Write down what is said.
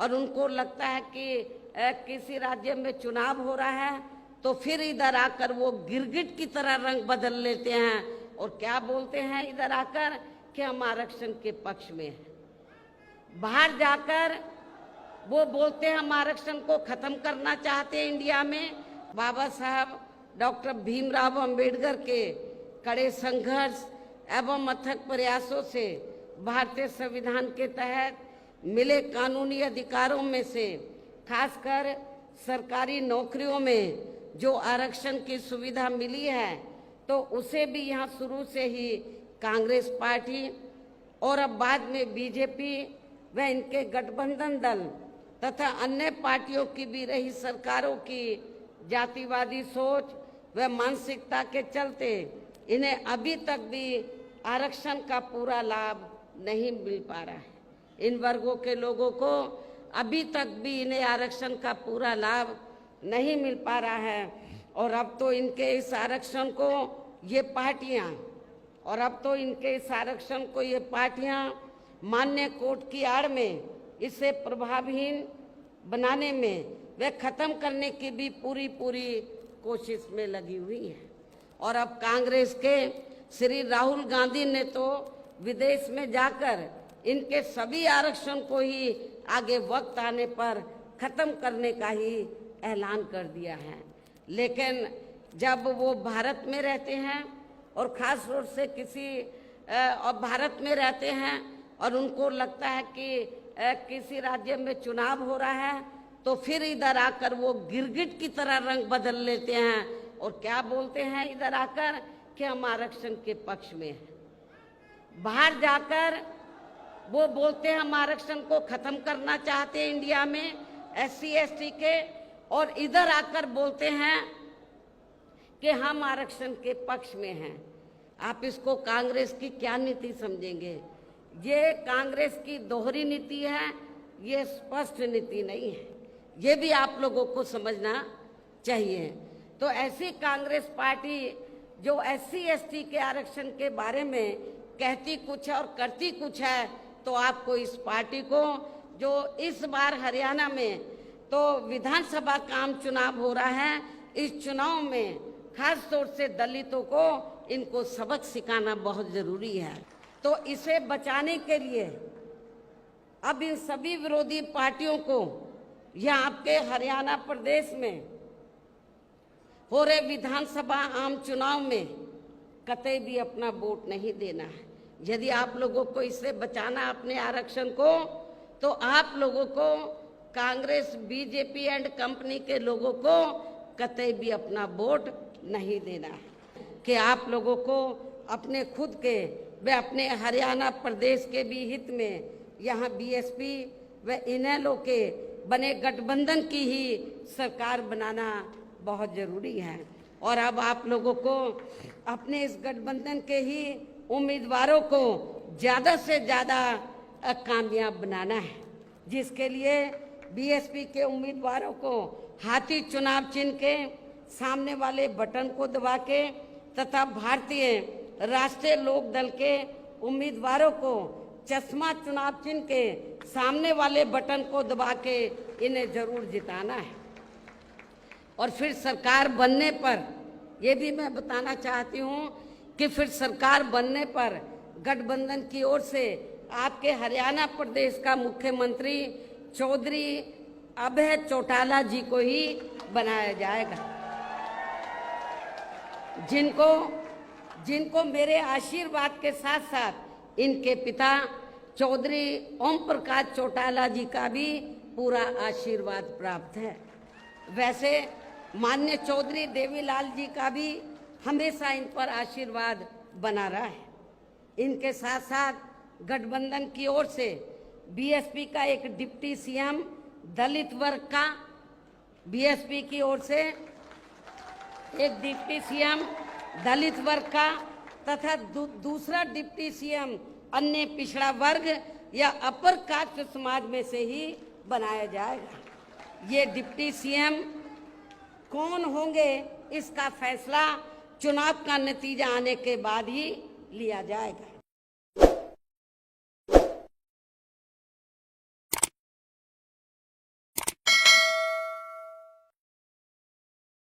और उनको लगता है कि किसी राज्य में चुनाव हो रहा है तो फिर इधर आकर वो गिरगिट की तरह रंग बदल लेते हैं और क्या बोलते हैं इधर आकर कि हम आरक्षण के पक्ष में हैं। बाहर जाकर वो बोलते हैं हम आरक्षण को खत्म करना चाहते हैं इंडिया में। बाबा साहब डॉक्टर भीमराव अंबेडकर के कड़े संघर्ष एवं अथक प्रयासों से भारतीय संविधान के तहत मिले कानूनी अधिकारों में से खासकर सरकारी नौकरियों में जो आरक्षण की सुविधा मिली है तो उसे भी यहाँ शुरू से ही कांग्रेस पार्टी और अब बाद में बीजेपी व इनके गठबंधन दल तथा अन्य पार्टियों की भी रही सरकारों की जातिवादी सोच व मानसिकता के चलते इन्हें अभी तक भी आरक्षण का पूरा लाभ नहीं मिल पा रहा है। इन वर्गों के लोगों को अभी तक भी इन्हें आरक्षण का पूरा लाभ नहीं मिल पा रहा है और अब तो इनके इस आरक्षण को ये पार्टियां मान्य कोर्ट की आड़ में इसे प्रभावहीन बनाने में वे खत्म करने की भी पूरी कोशिश में लगी हुई है। और अब कांग्रेस के श्री राहुल गांधी ने तो विदेश में जाकर इनके सभी आरक्षण को ही आगे वक्त आने पर खत्म करने का ही ऐलान कर दिया है। लेकिन जब वो भारत में रहते हैं और खास तौर से भारत में रहते हैं और उनको लगता है कि किसी राज्य में चुनाव हो रहा है तो फिर इधर आकर वो गिरगिट की तरह रंग बदल लेते हैं और क्या बोलते हैं इधर आकर कि हम आरक्षण के पक्ष में हैं। बाहर जाकर वो बोलते हैं हम आरक्षण को खत्म करना चाहते हैं इंडिया में SC ST के, और इधर आकर बोलते हैं कि हम आरक्षण के पक्ष में हैं। आप इसको कांग्रेस की क्या नीति समझेंगे? ये कांग्रेस की दोहरी नीति है, ये स्पष्ट नीति नहीं है। ये भी आप लोगों को समझना चाहिए। तो ऐसी कांग्रेस पार्टी जो SC ST के आरक्षण के बारे में कहती कुछ है और करती कुछ है, तो आपको इस पार्टी को जो इस बार हरियाणा में तो विधानसभा का आम चुनाव हो रहा है, इस चुनाव में खास तौर से दलितों को इनको सबक सिखाना बहुत जरूरी है। तो इसे बचाने के लिए अब इन सभी विरोधी पार्टियों को यहाँ आपके हरियाणा प्रदेश में हो रहे विधानसभा आम चुनाव में कतई भी अपना वोट नहीं देना है। यदि आप लोगों को इससे बचाना अपने आरक्षण को, तो आप लोगों को कांग्रेस बीजेपी एंड कंपनी के लोगों को कतई भी अपना वोट नहीं देना है। कि आप लोगों को अपने खुद के व अपने हरियाणा प्रदेश के भी हित में यहाँ BSP व इनेलो के बने गठबंधन की ही सरकार बनाना बहुत जरूरी है। और अब आप लोगों को अपने इस गठबंधन के ही उम्मीदवारों को ज़्यादा से ज़्यादा कामयाब बनाना है, जिसके लिए BSP के उम्मीदवारों को हाथी चुनाव चिन्ह के सामने वाले बटन को दबा के तथा भारतीय राष्ट्रीय लोक दल के उम्मीदवारों को चश्मा चुनाव चिन्ह के सामने वाले बटन को दबा के इन्हें जरूर जिताना है। और फिर सरकार बनने पर ये भी मैं बताना चाहती हूँ कि फिर सरकार बनने पर गठबंधन की ओर से आपके हरियाणा प्रदेश का मुख्यमंत्री चौधरी अभय चौटाला जी को ही बनाया जाएगा, जिनको मेरे आशीर्वाद के साथ साथ इनके पिता चौधरी ओम प्रकाश चौटाला जी का भी पूरा आशीर्वाद प्राप्त है। वैसे माननीय चौधरी देवीलाल जी का भी हमेशा इन पर आशीर्वाद बना रहा है। इनके साथ साथ गठबंधन की ओर से BSP का एक डिप्टी CM दलित वर्ग का, BSP की ओर से एक डिप्टी CM दलित वर्ग का तथा दूसरा डिप्टी CM अन्य पिछड़ा वर्ग या अपर कास्ट समाज में से ही बनाया जाएगा। ये डिप्टी CM कौन होंगे इसका फैसला चुनाव का नतीजा आने के बाद ही लिया जाएगा।